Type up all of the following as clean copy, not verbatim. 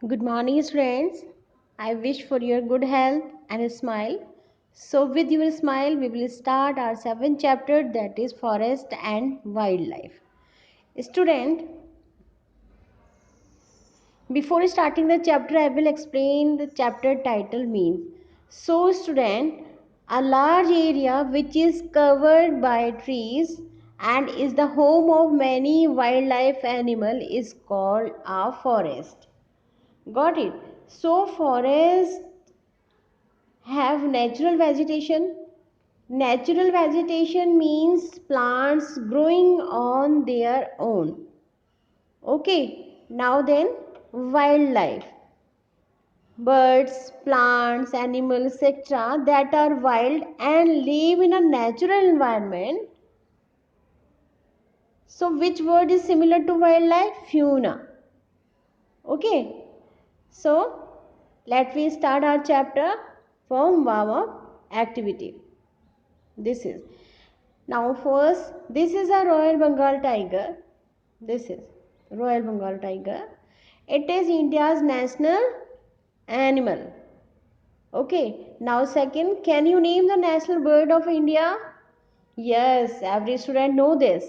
Good morning, friends. I wish for your good health and a smile. So, with your smile, we will start our seventh chapter, that is forest and wildlife. Student, before starting the chapter, I will explain the chapter title means. So, student, a large area which is covered by trees and is the home of many wildlife animal is called a forest. Got it? So, forest have natural vegetation. Natural vegetation means plants growing on their own. Okay, now then, wildlife. Birds, plants, animals, etc., that are wild and live in a natural environment. So, which word is similar to wildlife? Fauna. Okay, so let me start our chapter from warm up activity. This is now first, this is a Royal Bengal tiger. This is Royal Bengal tiger. It is India's national animal. Okay. Now second, can you name the national bird of India? Yes, every student know this.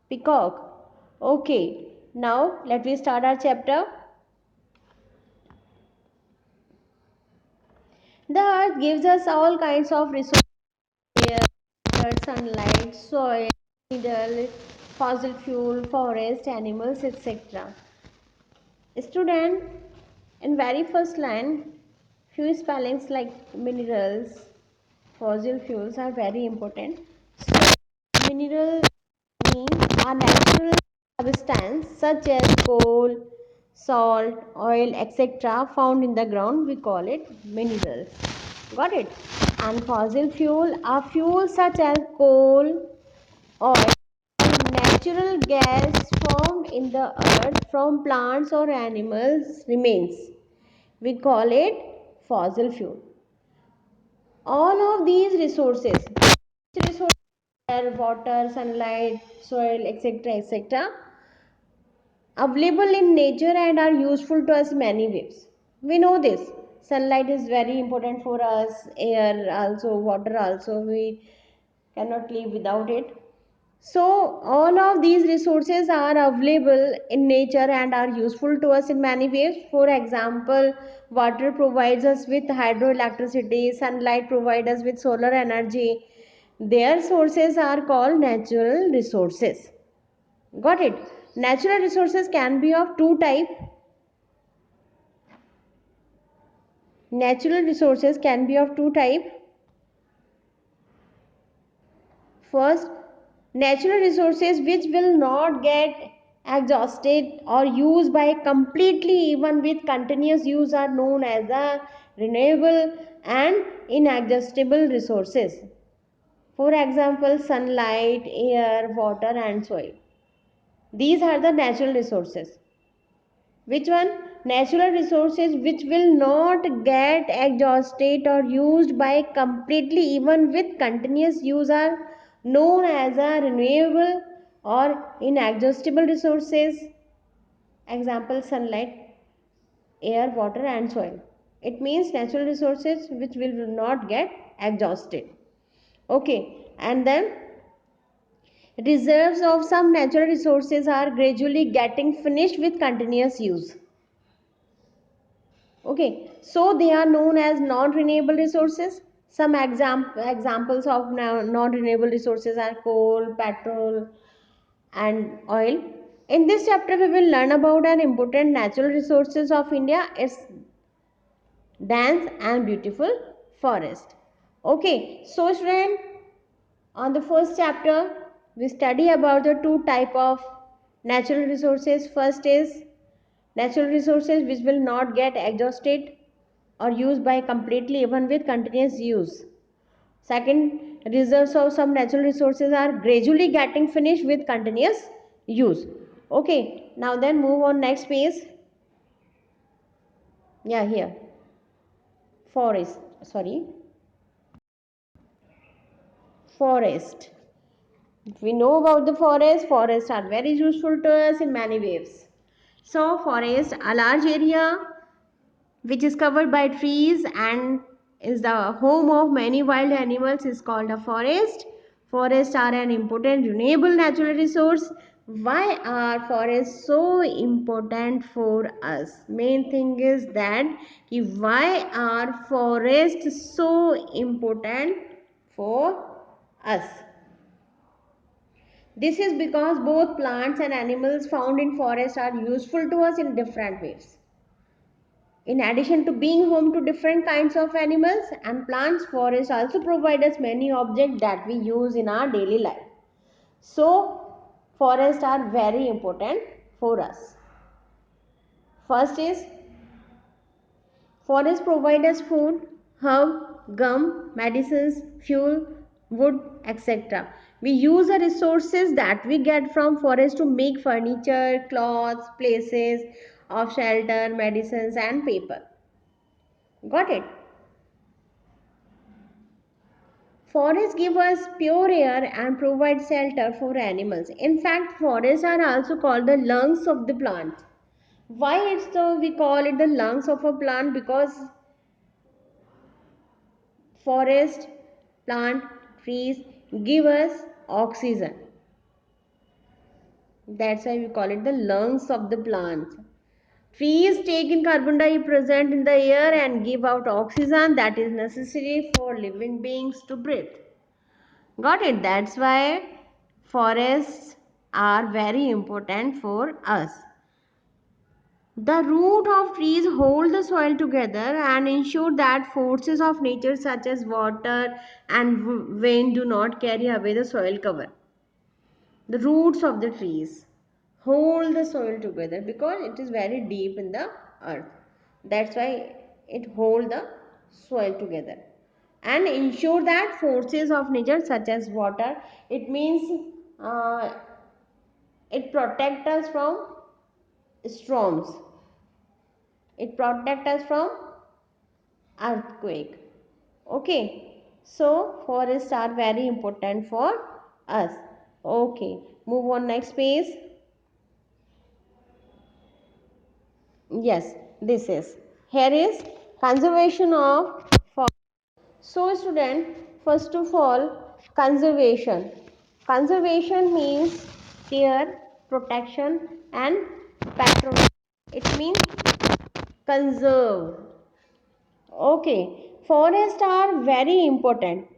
Peacock. Okay. Now let me start our chapter. The earth gives us all kinds of resources: air, water, sunlight, soil, mineral, fossil fuel, forest, animals, etc. Student, in very first line, few spellings like minerals, fossil fuels are very important. So, mineral means a natural substance such as coal, salt, oil, etc. found in the ground. We call it minerals. Got it? And fossil fuel are fuels such as coal, oil, natural gas formed in the earth from plants or animals remains. We call it fossil fuel. All of these resources, air, water, sunlight, soil, etc., available in nature and are useful to us many ways. We know this. Sunlight is very important for us, air also, water also. We cannot live without it. So, all of these resources are available in nature and are useful to us in many ways. For example, water provides us with hydroelectricity, sunlight provides us with solar energy. Their sources are called natural resources. Got it? Natural resources can be of two types. Natural resources can be of two types. First, natural resources which will not get exhausted or used by completely even with continuous use are known as the renewable and inexhaustible resources. For example, sunlight, air, water and soil. These are the natural resources. Which one? Natural resources which will not get exhausted or used by completely even with continuous use are known as a renewable or inexhaustible resources. Example, sunlight, air, water and soil. It means natural resources which will not get exhausted. Okay, and then reserves of some natural resources are gradually getting finished with continuous use. Okay, so they are known as non-renewable resources. Some examples of non-renewable resources are coal, petrol, and oil. In this chapter, we will learn about an important natural resources of India. Its dense and beautiful forest. Okay, so student, on the first chapter, we study about the two type of natural resources. First is natural resources which will not get exhausted or used by completely even with continuous use. Second, reserves of some natural resources are gradually getting finished with continuous use. Okay, now then move on next page. Yeah, here. Forest. Sorry. Forest. We know about the forest. Forests are very useful to us in many ways. So, forest, a large area which is covered by trees and is the home of many wild animals, is called a forest. Forests are an important renewable natural resource. Why are forests so important for us? Main thing is that why are forests so important for us? This is because both plants and animals found in forests are useful to us in different ways. In addition to being home to different kinds of animals and plants, forests also provide us many objects that we use in our daily life. So, forests are very important for us. First is, forests provide us food, herb, gum, medicines, fuel, wood, etc. We use the resources that we get from forests to make furniture, clothes, places of shelter, medicines and paper. Got it? Forests give us pure air and provide shelter for animals. In fact, forests are also called the lungs of the plant. Why it's so we call it the lungs of a plant? Because forest, plant, trees give us oxygen. That's why we call it the lungs of the plant. Trees take in carbon dioxide present in the air and give out oxygen that is necessary for living beings to breathe. Got it? That's why forests are very important for us. The root of trees hold the soil together and ensure that forces of nature such as water and wind do not carry away the soil cover. The roots of the trees hold the soil together because it is very deep in the earth. That's why it hold the soil together and ensure that forces of nature such as water, it means it protect us from storms, it protect us from earthquake. Okay, so forests are very important for us. Okay, move on next page. Yes, this is, here is conservation of forest. So student, first of all, conservation. Conservation means care, protection and patronage. It means conserve. Okay, forests are very important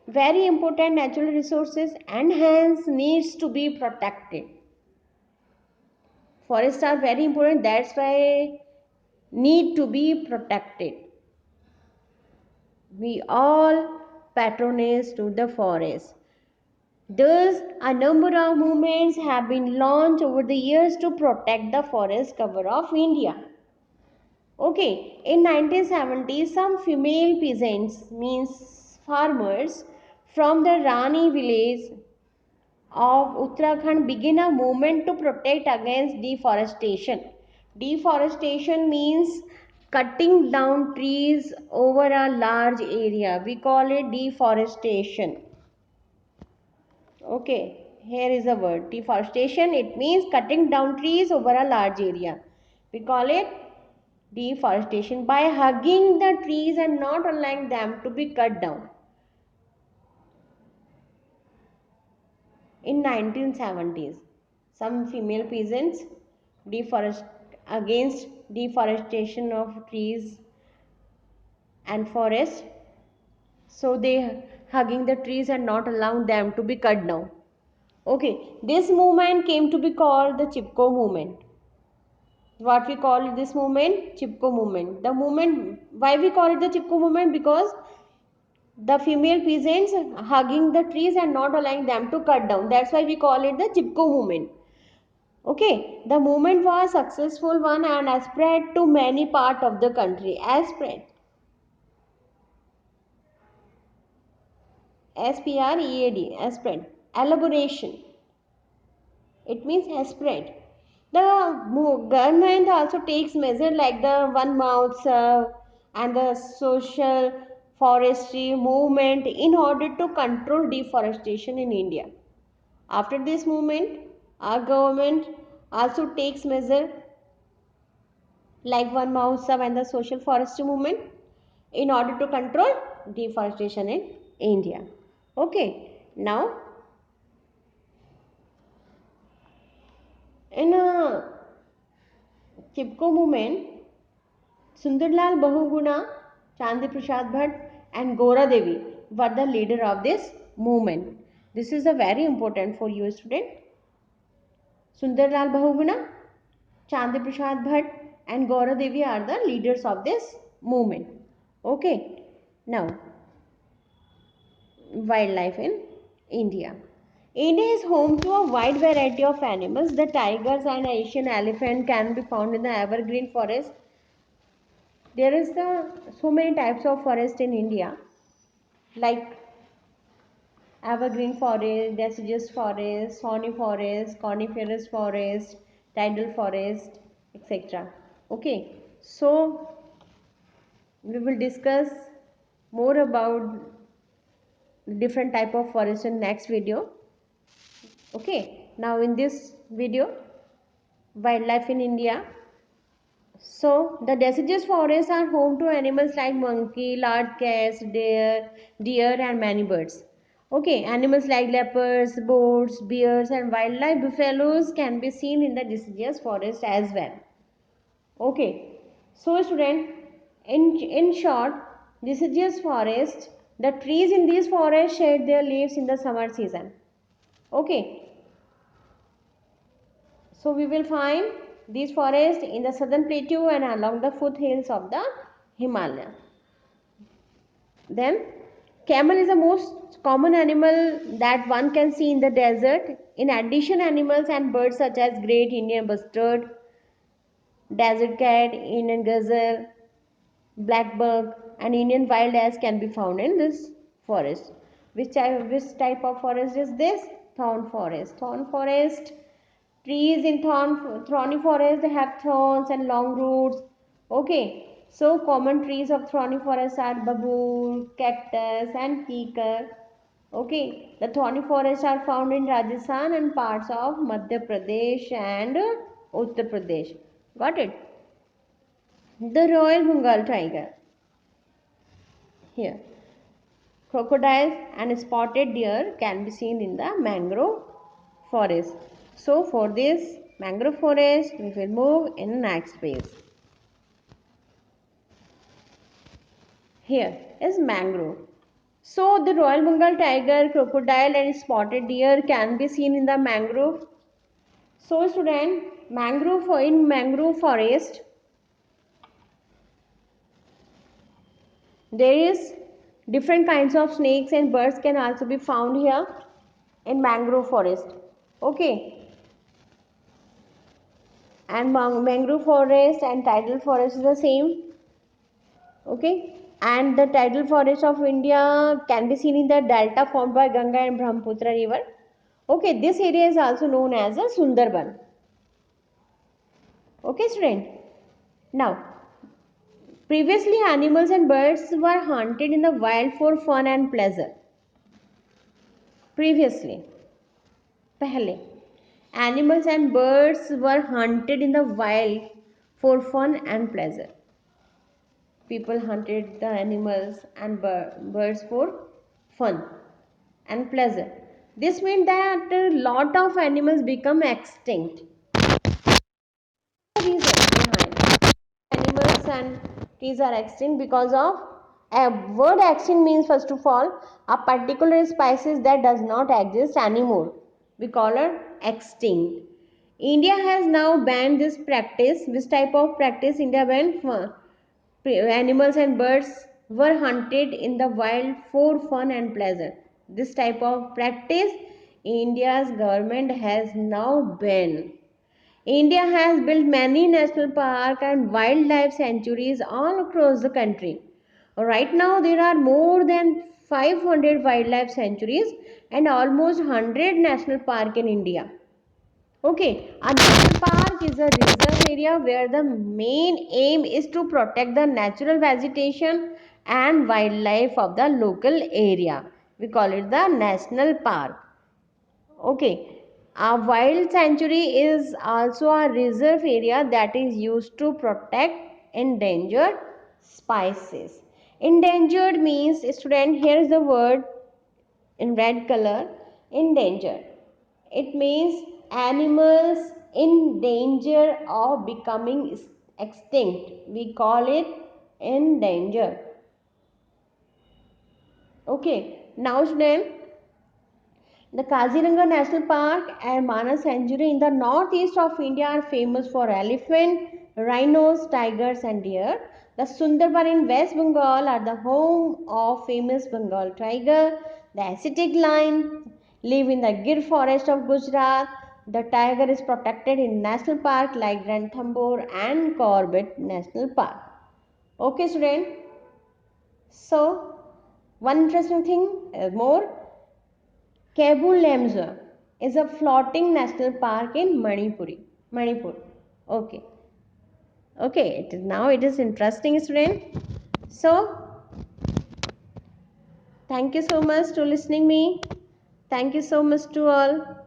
natural resources and hence needs to be protected. Forests are very important, that's why need to be protected. We all patronage to the forest. Thus, a number of movements have been launched over the years to protect the forest cover of India. Okay, in 1970, some female peasants, means farmers, from the Rani village of Uttarakhand began a movement to protect against deforestation. Deforestation means cutting down trees over a large area. We call it deforestation. Okay, here is a word deforestation. It means cutting down trees over a large area. We call it deforestation by hugging the trees and not allowing them to be cut down. In 1970s, some female peasants deforest against deforestation of trees and forests. So they hugging the trees and not allowing them to be cut down. Okay, this movement came to be called the Chipko movement. What we call this movement? Chipko movement. The movement, why we call it the Chipko movement? Because the female peasants hugging the trees and not allowing them to cut down. That's why we call it the Chipko movement. Okay, the movement was successful one and has spread to many parts of the country. As spread. SPREAD, as spread. Elaboration. It means has spread. The government also takes measures like the One Mouth Serve and the social forestry movement in order to control deforestation in India. After this movement, our government also takes measure like One Mahotsav and the social forestry movement in order to control deforestation in India. Okay, now in a Chipko movement, Sundarlal Bahuguna, Chandi Prasad Bhatt and Gora Devi were the leader of this movement. This is a very important for you student. Sundarlal Bahuguna, Chandi Prasad Bhatt and Gora Devi are the leaders of this movement. Okay, now wildlife in India. India is home to a wide variety of animals. The tigers and Asian elephant can be found in the evergreen forest. There is so many types of forest in India, like evergreen forest, deciduous forest, thorny forest, coniferous forest, tidal forest, etc. Okay, so we will discuss more about different type of forest in next video. Okay, now in this video, wildlife in India. So the deciduous forests are home to animals like monkey, large cats, deer and many birds. Okay, animals like leopards, boars, bears and wildlife buffaloes can be seen in the deciduous forest as well. Okay, so student, in short, deciduous forest, the trees in these forests shed their leaves in the summer season. Okay, so we will find these forests in the southern plateau and along the foothills of the Himalaya. Then camel is the most common animal that one can see in the desert. In addition, animals and birds such as great Indian bustard, desert cat, Indian gazelle, blackbird and Indian wild ass can be found in this forest. Which type of forest is this? Thorn forest. Thorn forest. Trees in thorny forest they have thorns and long roots. Okay, so common trees of thorny forest are babool, cactus, and peaker. Okay, the thorny forests are found in Rajasthan and parts of Madhya Pradesh and Uttar Pradesh. Got it? The Royal Bengal tiger. Here, crocodiles and spotted deer can be seen in the mangrove forest. So for this mangrove forest, we will move in next phase. Here is mangrove. So the Royal Bengal tiger, crocodile and spotted deer can be seen in the mangrove. So student, in mangrove forest, there is different kinds of snakes and birds can also be found here in mangrove forest. Okay, and mangrove forest and tidal forest is the same. Okay, and the tidal forest of India can be seen in the delta formed by Ganga and Brahmaputra river. Okay, this area is also known as a Sundarban. Okay student, now previously animals and birds were hunted in the wild for fun and pleasure. Previously, pehle, animals and birds were hunted in the wild for fun and pleasure. People hunted the animals and birds for fun and pleasure. This meant that a lot of animals become extinct. The reason behind animals and trees are extinct because of a word extinct means first of all a particular species that does not exist anymore. We call it extinct. India has now banned this practice. This type of practice India banned. Animals and birds were hunted in the wild for fun and pleasure. This type of practice India's government has now banned. India has built many national parks and wildlife sanctuaries all across the country. Right now there are more than 500 wildlife sanctuaries and almost 100 national parks in India. Okay, a national park is a reserve area where the main aim is to protect the natural vegetation and wildlife of the local area. We call it the national park. Okay, A wild sanctuary is also a reserve area that is used to protect endangered species. Endangered means, student, here is the word in red color, endangered. It means animals in danger of becoming extinct. We call it endangered. Okay, now student, the Kaziranga National Park and Manas Sanctuary in the northeast of India are famous for elephant, rhinos, tigers, and deer. The Sundarban in West Bengal are the home of famous Bengal tiger. The Asiatic lion live in the Gir forest of Gujarat. The tiger is protected in national parks like Ranthambore and Corbett National Park. Okay, student. So, one interesting thing more. Kebul Lemsor is a floating national park in Manipur. Okay, okay. Now it is interesting, student. So, thank you so much to listening me. Thank you so much to all.